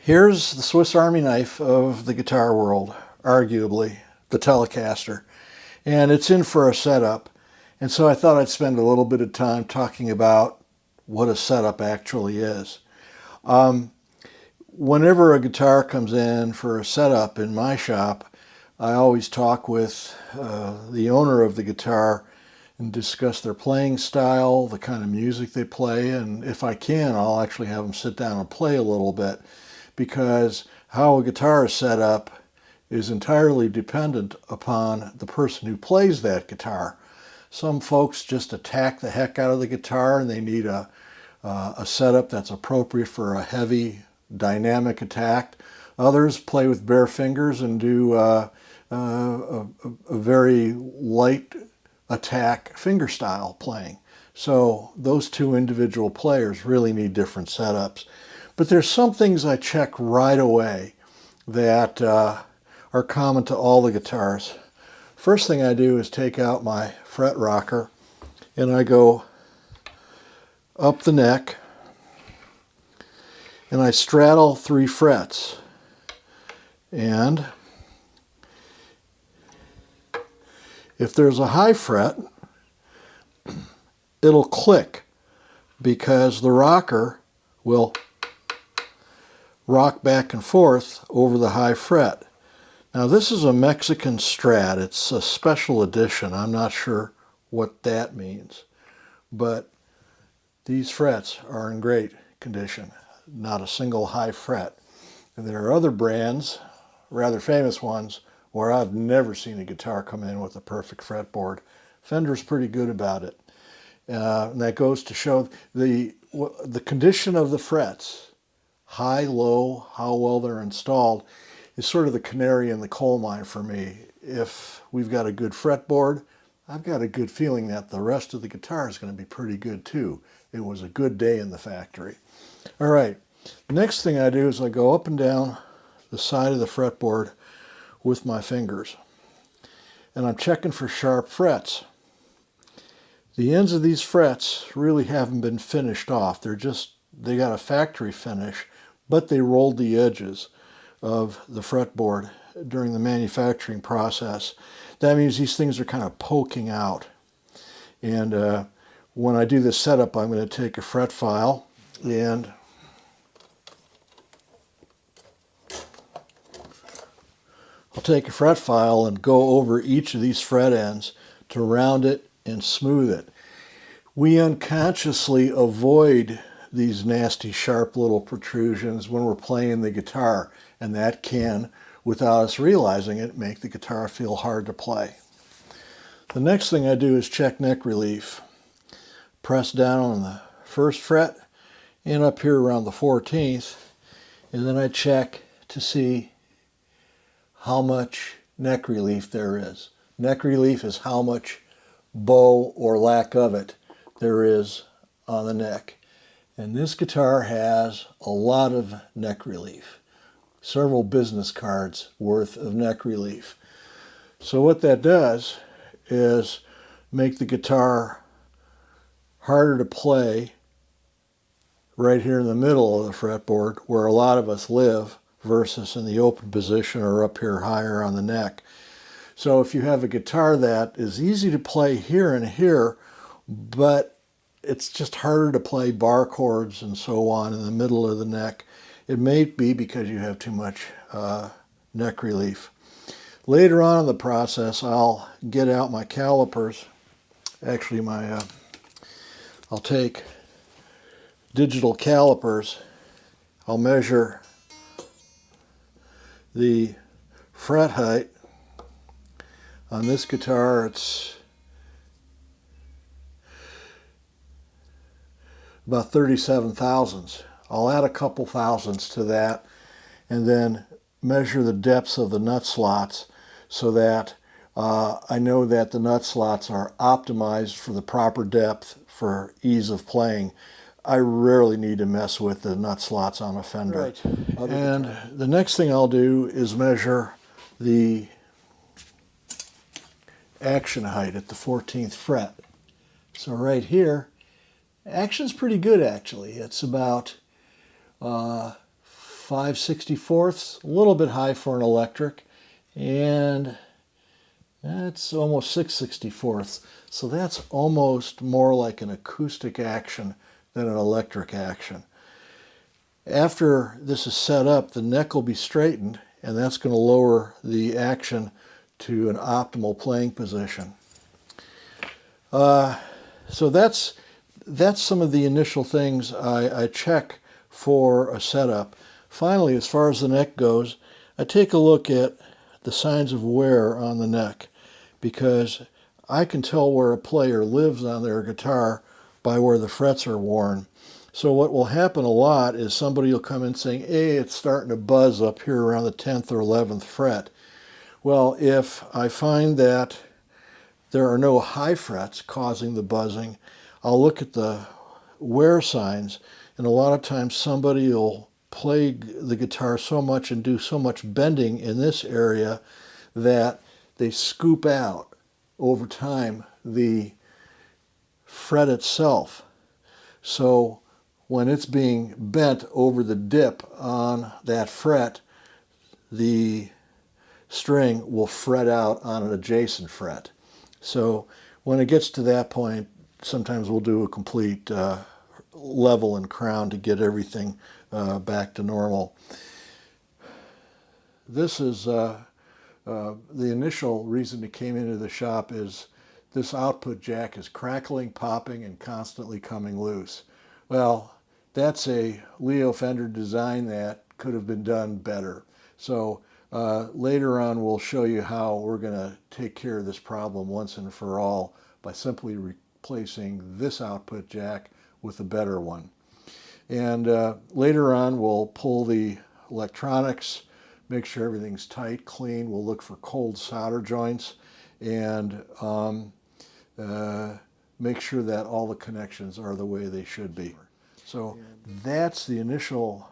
Here's the Swiss Army knife of the guitar world, arguably, the Telecaster. And it's in for a setup. And so I thought I'd spend a little bit of time talking about what a setup actually is. Whenever a guitar comes in for a setup in my shop, I always talk with the owner of the guitar and discuss their playing style, the kind of music they play, and if I can, I'll actually have them sit down and play a little bit, because how a guitar is set up is entirely dependent upon the person who plays that guitar. Some folks just attack the heck out of the guitar and they need a setup that's appropriate for a heavy dynamic attack. Others play with bare fingers and do a very light attack fingerstyle playing. So those two individual players really need different setups. But there's some things I check right away that are common to all the guitars. First thing I do is take out my fret rocker and I go up the neck and I straddle 3 frets. And if there's a high fret, it'll click because the rocker will rock back and forth over the high fret. Now this is a Mexican Strat. It's a special edition. I'm not sure what that means. But these frets are in great condition. Not a single high fret. And there are other brands, rather famous ones, where I've never seen a guitar come in with a perfect fretboard. Fender's pretty good about it. And that goes to show the condition of the frets, high, low, how well they're installed, is sort of the canary in the coal mine for me. If we've got a good fretboard, I've got a good feeling that the rest of the guitar is going to be pretty good too. It was a good day in the factory. All right, the next thing I do is I go up and down the side of the fretboard with my fingers. And I'm checking for sharp frets. The ends of these frets really haven't been finished off. They got a factory finish, but they rolled the edges of the fretboard during the manufacturing process. That means these things are kind of poking out. And when I do this setup, I'm going to take a fret file and I'll take a fret file and go over each of these fret ends to round it and smooth it. We unconsciously avoid these nasty sharp little protrusions when we're playing the guitar, and that can, without us realizing it, make the guitar feel hard to play. The next thing I do is check neck relief. Press down on the 1st fret and up here around the 14th, and then I check to see how much neck relief there is. Neck relief is how much bow or lack of it there is on the neck. And this guitar has a lot of neck relief. Several business cards worth of neck relief. So what that does is make the guitar harder to play right here in the middle of the fretboard where a lot of us live versus in the open position or up here higher on the neck. So if you have a guitar that is easy to play here and here, but it's just harder to play bar chords and so on in the middle of the neck, it may be because you have too much neck relief. Later on in the process, I'll get out my calipers. Actually, I'll take digital calipers. I'll measure the fret height. On this guitar, it's about 37 thousandths. I'll add a couple thousandths to that and then measure the depths of the nut slots so that I know that the nut slots are optimized for the proper depth for ease of playing. I rarely need to mess with the nut slots on a Fender. Right. And the next thing I'll do is measure the action height at the 14th fret. So right here, action's pretty good actually. It's about 5 5/64, a little bit high for an electric, and that's almost 6/64. So that's almost more like an acoustic action than an electric action. After this is set up, the neck will be straightened, and that's going to lower the action to an optimal playing position. So that's some of the initial things I check for a setup. Finally, as far as the neck goes, I take a look at the signs of wear on the neck, because I can tell where a player lives on their guitar by where the frets are worn. So what will happen a lot is somebody will come in saying, hey, it's starting to buzz up here around the 10th or 11th fret. Well, if I find that there are no high frets causing the buzzing, I'll look at the wear signs, and a lot of times somebody will play the guitar so much and do so much bending in this area that they scoop out over time the fret itself. So when it's being bent over the dip on that fret, the string will fret out on an adjacent fret. So when it gets to that point, sometimes we'll do a complete level and crown to get everything back to normal. This is the initial reason it came into the shop is this output jack is crackling, popping, and constantly coming loose. Well, that's a Leo Fender design that could have been done better. So later on we'll show you how we're going to take care of this problem once and for all by simply replacing this output jack with a better one. And later on we'll pull the electronics, make sure everything's tight, clean. We'll look for cold solder joints and make sure that all the connections are the way they should be. So that's the initial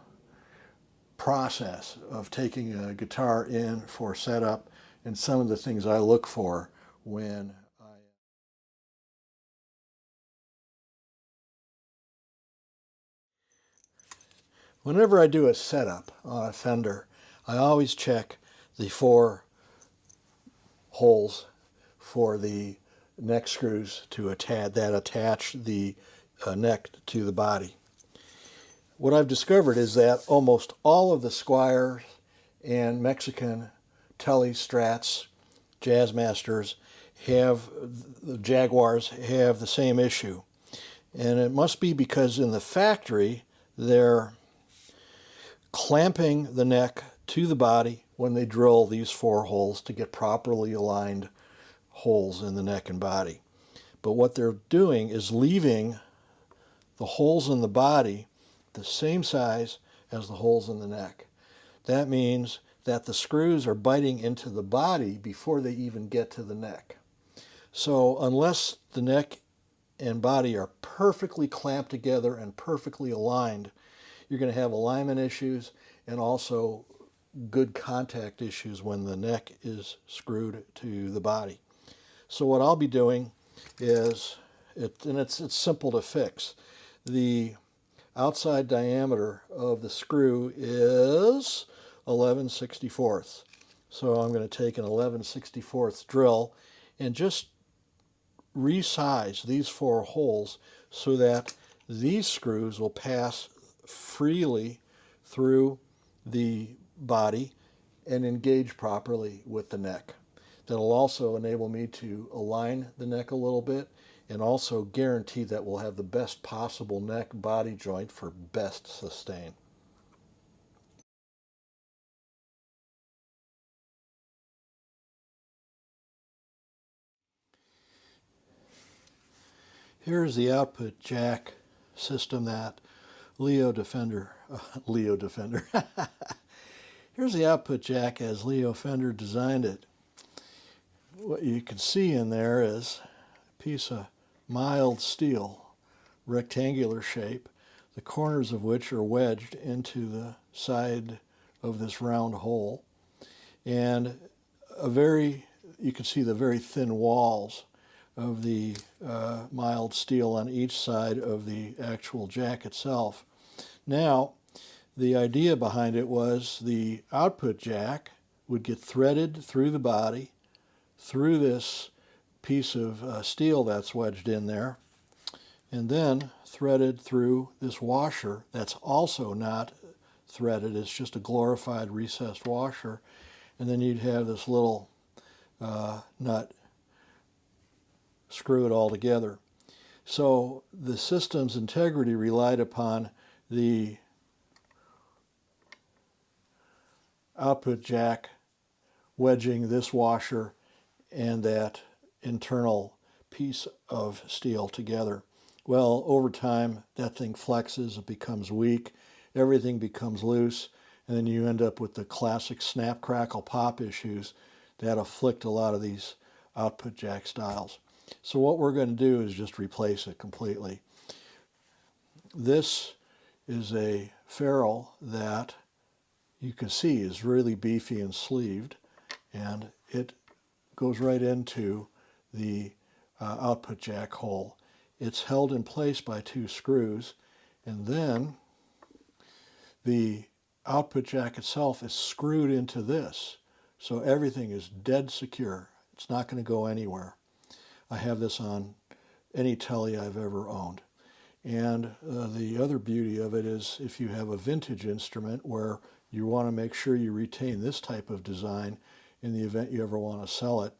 process of taking a guitar in for setup, and some of the things I look for when whenever I do a setup on a Fender, I always check the 4 holes for the neck screws to attach the neck to the body. What I've discovered is that almost all of the Squiers and Mexican Tele Strats, Jazzmasters the Jaguars have the same issue. And it must be because in the factory they're clamping the neck to the body when they drill these 4 holes to get properly aligned holes in the neck and body. But what they're doing is leaving the holes in the body the same size as the holes in the neck. That means that the screws are biting into the body before they even get to the neck. So unless the neck and body are perfectly clamped together and perfectly aligned, you're going to have alignment issues and also good contact issues when the neck is screwed to the body. So what I'll be doing is, it's simple to fix. The outside diameter of the screw is 11/64. So I'm going to take an 11/64 drill and just resize these 4 holes so that these screws will pass freely through the body and engage properly with the neck. That'll also enable me to align the neck a little bit and also guarantee that we'll have the best possible neck body joint for best sustain. Here's the output jack system that Leo Defender. Here's the output jack as Leo Fender designed it. What you can see in there is a piece of mild steel, rectangular shape, the corners of which are wedged into the side of this round hole, and you can see the very thin walls of the mild steel on each side of the actual jack itself. Now, the idea behind it was the output jack would get threaded through the body, through this piece of steel that's wedged in there, and then threaded through this washer that's also not threaded. It's just a glorified recessed washer. And then you'd have this little nut screw it all together. So the system's integrity relied upon the output jack wedging this washer and that internal piece of steel together. Well, over time, that thing flexes, it becomes weak, everything becomes loose, and then you end up with the classic snap, crackle, pop issues that afflict a lot of these output jack styles. So what we're going to do is just replace it completely. This is a ferrule that you can see is really beefy and sleeved, and it goes right into the output jack hole. It's held in place by 2 screws, and then the output jack itself is screwed into this, so everything is dead secure. It's not going to go anywhere. I have this on any Tele I've ever owned. And the other beauty of it is if you have a vintage instrument where you want to make sure you retain this type of design in the event you ever want to sell it,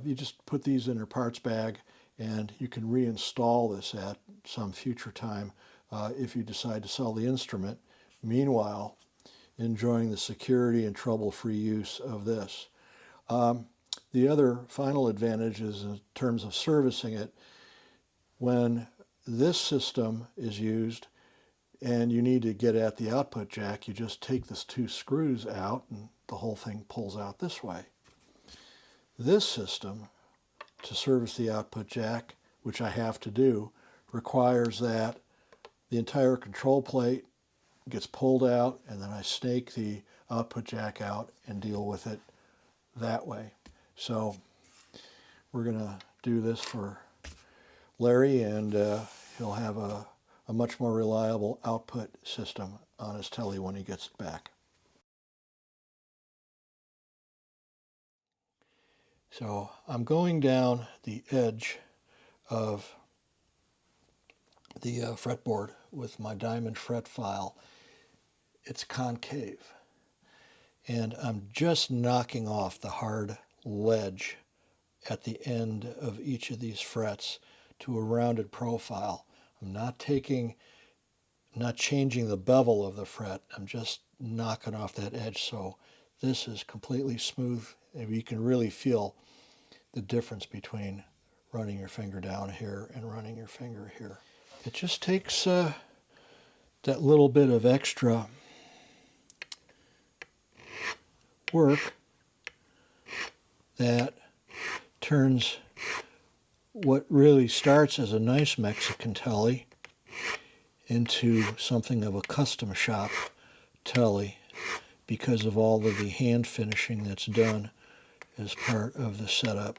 you just put these in a parts bag and you can reinstall this at some future time if you decide to sell the instrument. Meanwhile, enjoying the security and trouble-free use of this. The other final advantage is in terms of servicing it. When this system is used and you need to get at the output jack, you just take these 2 screws out and the whole thing pulls out this way. This system, to service the output jack, which I have to do, requires that the entire control plate gets pulled out and then I snake the output jack out and deal with it that way. So we're going to do this for Larry, and he'll have a much more reliable output system on his Tele when he gets it back. So I'm going down the edge of the fretboard with my diamond fret file. It's concave, and I'm just knocking off the hard ledge at the end of each of these frets to a rounded profile. I'm not changing the bevel of the fret. I'm just knocking off that edge, so this is completely smooth. And you can really feel the difference between running your finger down here and running your finger here. It just takes that little bit of extra work that turns what really starts as a nice Mexican Tele into something of a custom shop Tele because of all of the hand finishing that's done as part of the setup.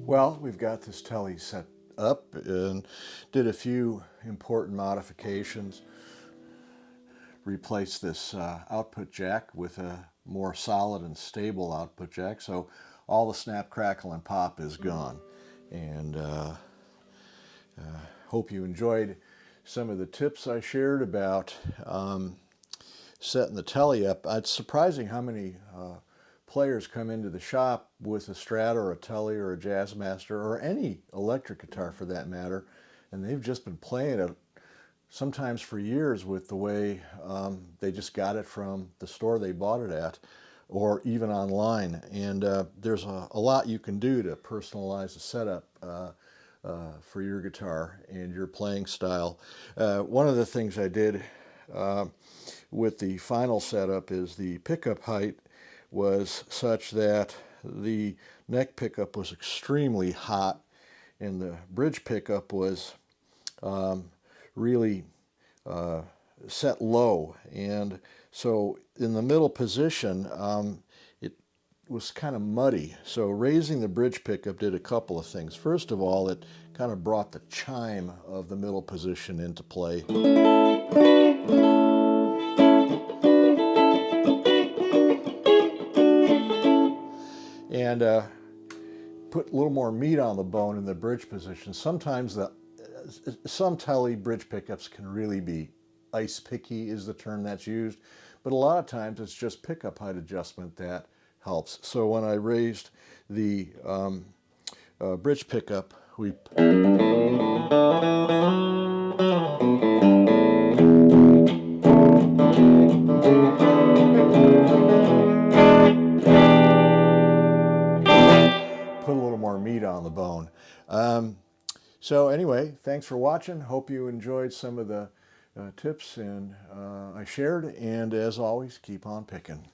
Well, we've got this Tele set up and did a few important modifications. Replaced this output jack with a more solid and stable output jack, so all the snap, crackle, and pop is gone. And hope you enjoyed some of the tips I shared about setting the Tele up. It's surprising how many players come into the shop with a Strat or a Tele or a Jazzmaster or any electric guitar for that matter, and they've just been playing it sometimes for years with the way they just got it from the store they bought it at or even online. And there's a lot you can do to personalize the setup for your guitar and your playing style. One of the things I did with the final setup is the pickup height was such that the neck pickup was extremely hot, and the bridge pickup was really set low. And so in the middle position, it was kind of muddy. So raising the bridge pickup did a couple of things. First of all, it kind of brought the chime of the middle position into play. And put a little more meat on the bone in the bridge position. Sometimes some Tele bridge pickups can really be ice picky, is the term that's used, but a lot of times it's just pickup height adjustment that helps. So when I raised the bridge pickup, we put a little more meat on the bone. So anyway, thanks for watching. Hope you enjoyed some of the tips and I shared, and as always, keep on picking.